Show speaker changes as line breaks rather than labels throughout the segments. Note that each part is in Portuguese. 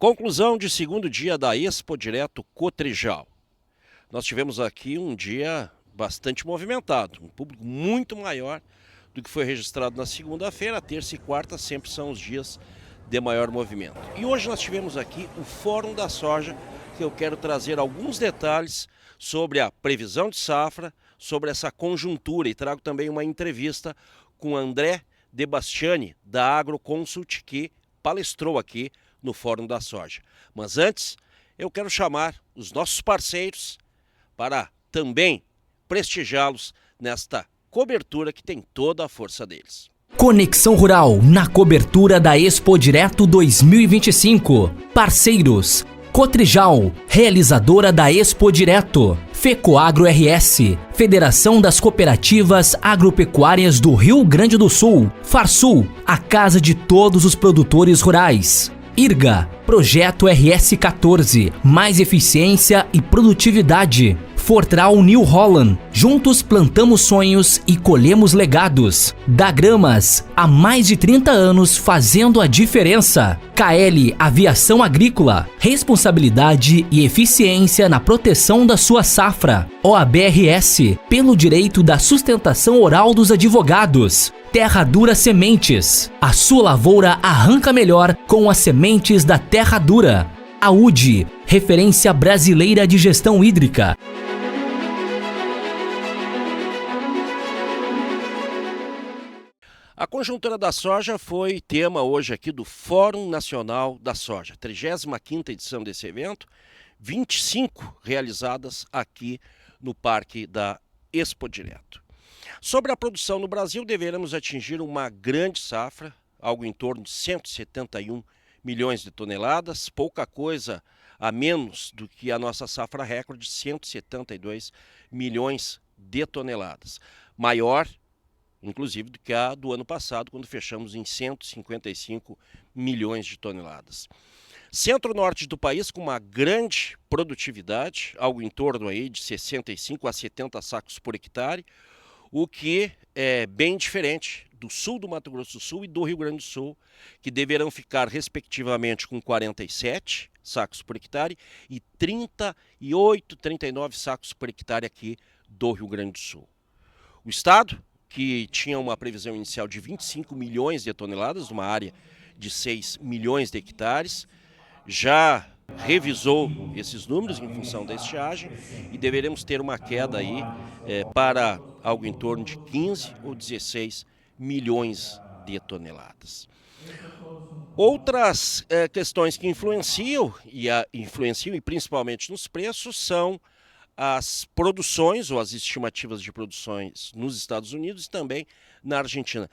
Conclusão de segundo dia da Expo Direto Cotrijal. Nós tivemos aqui um dia bastante movimentado, um público muito maior do que foi registrado na segunda-feira. Terça e quarta sempre são os dias de maior movimento. E hoje nós tivemos aqui o Fórum da Soja, que eu quero trazer alguns detalhes sobre a previsão de safra, sobre essa conjuntura, e trago também uma entrevista com André De Bastiani, da Agroconsult, que palestrou aqui no Fórum da Soja. Mas antes, eu quero chamar os nossos parceiros para também prestigiá-los nesta cobertura que tem toda a força deles.
Conexão Rural, na cobertura da Expo Direto 2025. Parceiros: Cotrijal, realizadora da Expo Direto. FECOAGRO RS, Federação das Cooperativas Agropecuárias do Rio Grande do Sul. Farsul, a casa de todos os produtores rurais. IRGA, Projeto RS14, mais eficiência e produtividade. Fortral New Holland, juntos plantamos sonhos e colhemos legados. Dagramas, há mais de 30 anos fazendo a diferença. KL Aviação Agrícola, responsabilidade e eficiência na proteção da sua safra. OABRS, pelo direito da sustentação oral dos advogados. Terra Dura Sementes, a sua lavoura arranca melhor com as sementes da Terra Dura. AUDE, referência brasileira de gestão hídrica.
A conjuntura da soja foi tema hoje aqui do Fórum Nacional da Soja, 35ª edição desse evento, 25 realizadas aqui no Parque da Expo Direto. Sobre a produção no Brasil, deveremos atingir uma grande safra, algo em torno de 171 milhões de toneladas, pouca coisa a menos do que a nossa safra recorde de 172 milhões de toneladas. Maior, inclusive, do que a do ano passado, quando fechamos em 155 milhões de toneladas. Centro-norte do país com uma grande produtividade, algo em torno aí de 65 a 70 sacos por hectare, o que é bem diferente do sul do Mato Grosso do Sul e do Rio Grande do Sul, que deverão ficar respectivamente com 47 sacos por hectare e 38, 39 sacos por hectare aqui do Rio Grande do Sul. O estado, que tinha uma previsão inicial de 25 milhões de toneladas, numa área de 6 milhões de hectares, já revisou esses números em função da estiagem e deveremos ter uma queda aí para algo em torno de 15 ou 16 milhões de toneladas. Outras questões que influenciam e principalmente nos preços são as produções ou as estimativas de produções nos Estados Unidos e também na Argentina.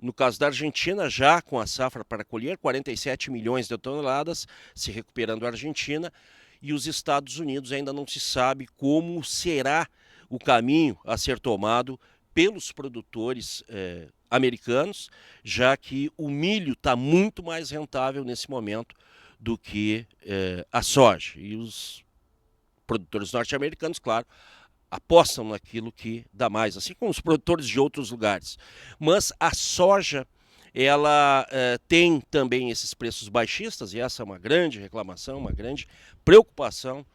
No caso da Argentina, já com a safra para colher, 47 milhões de toneladas, se recuperando a Argentina, e os Estados Unidos ainda não se sabe como será o caminho a ser tomado pelos produtores americanos, já que o milho está muito mais rentável nesse momento do que a soja. E os produtores norte-americanos, claro, apostam naquilo que dá mais, assim como os produtores de outros lugares. Mas a soja, ela tem também esses preços baixistas, e essa é uma grande reclamação, uma grande preocupação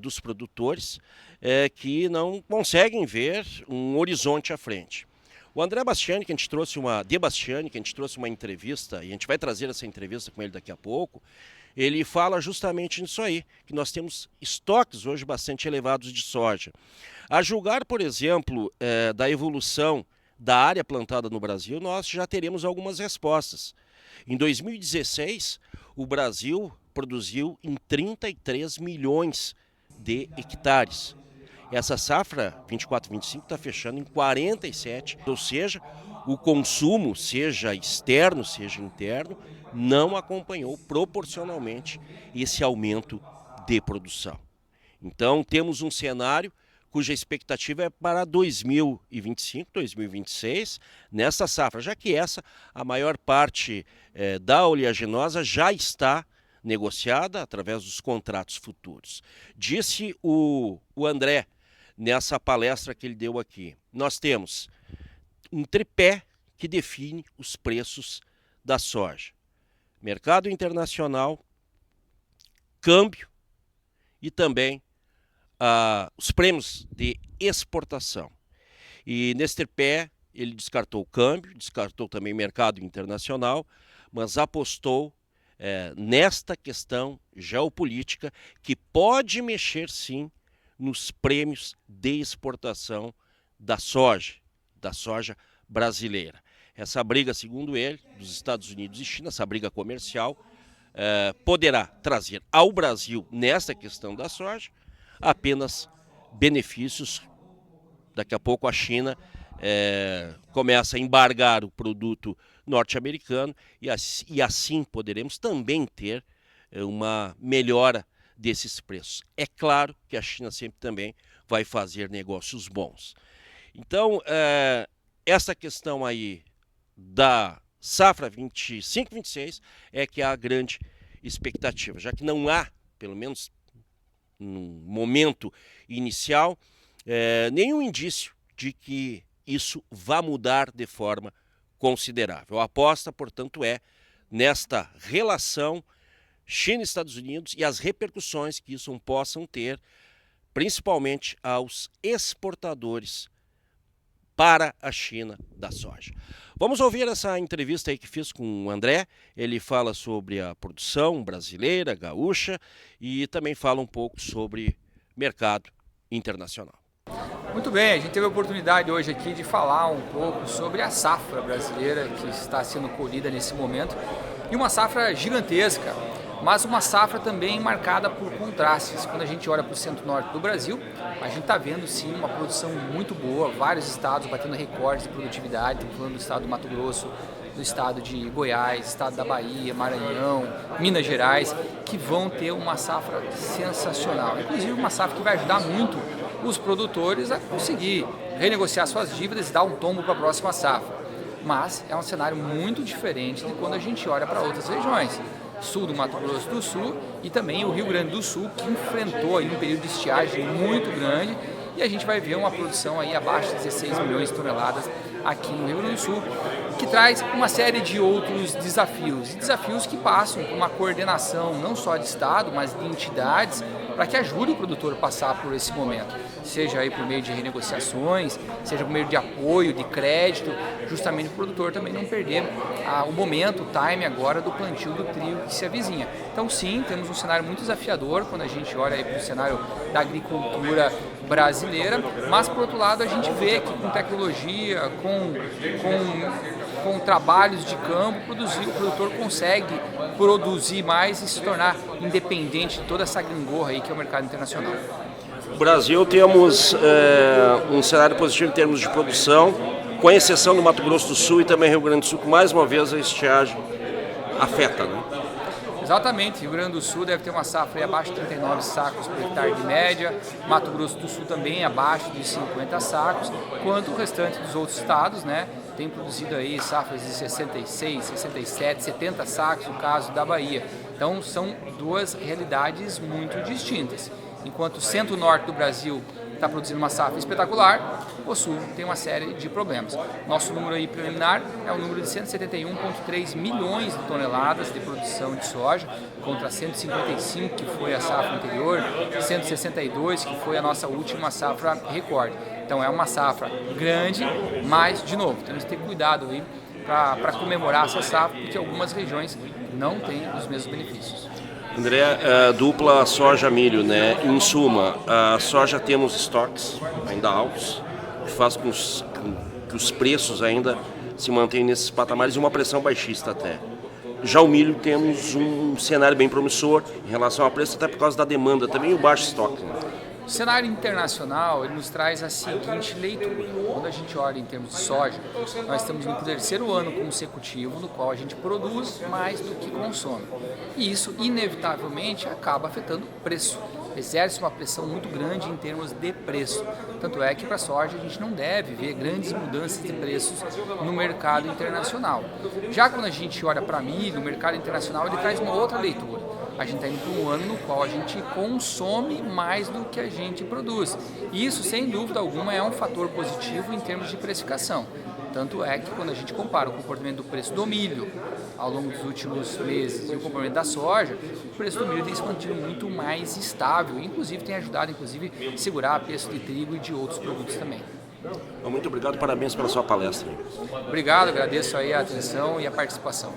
dos produtores, que não conseguem ver um horizonte à frente. O André Bastiani, que a gente trouxe uma entrevista, e a gente vai trazer essa entrevista com ele daqui a pouco, ele fala justamente nisso aí, que nós temos estoques hoje bastante elevados de soja. A julgar, por exemplo, da evolução da área plantada no Brasil, nós já teremos algumas respostas. Em 2016, o Brasil produziu em 33 milhões de hectares. Essa safra 24-25 está fechando em 47, ou seja, o consumo, seja externo, seja interno, não acompanhou proporcionalmente esse aumento de produção. Então, temos um cenário cuja expectativa é para 2025, 2026, nessa safra, já que a maior parte da oleaginosa já está negociada através dos contratos futuros. Disse o André, nessa palestra que ele deu aqui, nós temos um tripé que define os preços da soja. Mercado internacional, câmbio e também os prêmios de exportação. E nesse tripé ele descartou o câmbio, descartou também o mercado internacional, mas apostou nesta questão geopolítica que pode mexer sim nos prêmios de exportação da soja brasileira. Essa briga, segundo ele, dos Estados Unidos e China, essa briga comercial, poderá trazer ao Brasil, nesta questão da soja, apenas benefícios. Daqui a pouco a China começa a embargar o produto norte-americano e assim poderemos também ter uma melhora desses preços. É claro que a China sempre também vai fazer negócios bons. Então, essa questão aí da safra 25-26 é que há a grande expectativa, já que não há, pelo menos no momento inicial, nenhum indício de que isso vá mudar de forma considerável. A aposta, portanto, é nesta relação China e Estados Unidos e as repercussões que isso possam ter, principalmente aos exportadores para a China da soja. Vamos ouvir essa entrevista aí que fiz com o André. Ele fala sobre a produção brasileira, gaúcha, e também fala um pouco sobre mercado internacional.
Muito bem, a gente teve a oportunidade hoje aqui de falar um pouco sobre a safra brasileira que está sendo colhida nesse momento, e uma safra gigantesca, mas uma safra também marcada por contrastes. Quando a gente olha para o centro-norte do Brasil, a gente está vendo sim uma produção muito boa, vários estados batendo recordes de produtividade. Estamos falando do estado do Mato Grosso, do estado de Goiás, estado da Bahia, Maranhão, Minas Gerais, que vão ter uma safra sensacional, inclusive uma safra que vai ajudar muito os produtores a conseguir renegociar suas dívidas e dar um tombo para a próxima safra. Mas é um cenário muito diferente de quando a gente olha para outras regiões. Sul do Mato Grosso do Sul e também o Rio Grande do Sul, que enfrentou aí um período de estiagem muito grande, e a gente vai ver uma produção aí abaixo de 16 milhões de toneladas aqui no Rio Grande do Sul, que traz uma série de outros desafios que passam por uma coordenação não só de Estado, mas de entidades, para que ajude o produtor a passar por esse momento, seja aí por meio de renegociações, seja por meio de apoio, de crédito, justamente o produtor também não perder o momento, o time agora do plantio do trigo que se avizinha. Então sim, temos um cenário muito desafiador quando a gente olha aí para o cenário da agricultura brasileira, mas por outro lado a gente vê que com tecnologia, com trabalhos de campo, o produtor consegue produzir mais e se tornar independente de toda essa gangorra aí que é o mercado internacional.
No Brasil temos um cenário positivo em termos de produção, com exceção do Mato Grosso do Sul e também Rio Grande do Sul, que mais uma vez a estiagem afeta, né?
Exatamente, Rio Grande do Sul deve ter uma safra abaixo de 39 sacos por hectare de média, Mato Grosso do Sul também abaixo de 50 sacos, quanto o restante dos outros estados, né, tem produzido aí safras de 66, 67, 70 sacos, no caso da Bahia. Então são duas realidades muito distintas. Enquanto o centro-norte do Brasil está produzindo uma safra espetacular, o sul tem uma série de problemas. Nosso número aí preliminar é o número de 171,3 milhões de toneladas de produção de soja, contra 155 que foi a safra anterior, 162 que foi a nossa última safra recorde. Então é uma safra grande, mas, de novo, temos que ter cuidado aí para comemorar essa safra, porque algumas regiões não têm os mesmos benefícios.
André, dupla soja-milho, né? Em suma, a soja temos estoques ainda altos, que faz com que os preços ainda se mantenham nesses patamares e uma pressão baixista até. Já o milho temos um cenário bem promissor em relação ao preço, até por causa da demanda também e o baixo estoque, né?
O cenário internacional ele nos traz a seguinte leitura. Quando a gente olha em termos de soja, nós estamos no terceiro ano consecutivo no qual a gente produz mais do que consome. E isso, inevitavelmente, acaba afetando o preço. Exerce uma pressão muito grande em termos de preço. Tanto é que para a soja a gente não deve ver grandes mudanças de preços no mercado internacional. Já quando a gente olha para milho, o mercado internacional ele traz uma outra leitura. A gente está indo para um ano no qual a gente consome mais do que a gente produz. E isso, sem dúvida alguma, é um fator positivo em termos de precificação. Tanto é que quando a gente compara o comportamento do preço do milho ao longo dos últimos meses e o complemento da soja, o preço do milho tem se mantido muito mais estável, inclusive tem ajudado a segurar o preço de trigo e de outros produtos também.
Muito obrigado, parabéns pela sua palestra.
Obrigado, agradeço aí a atenção e a participação.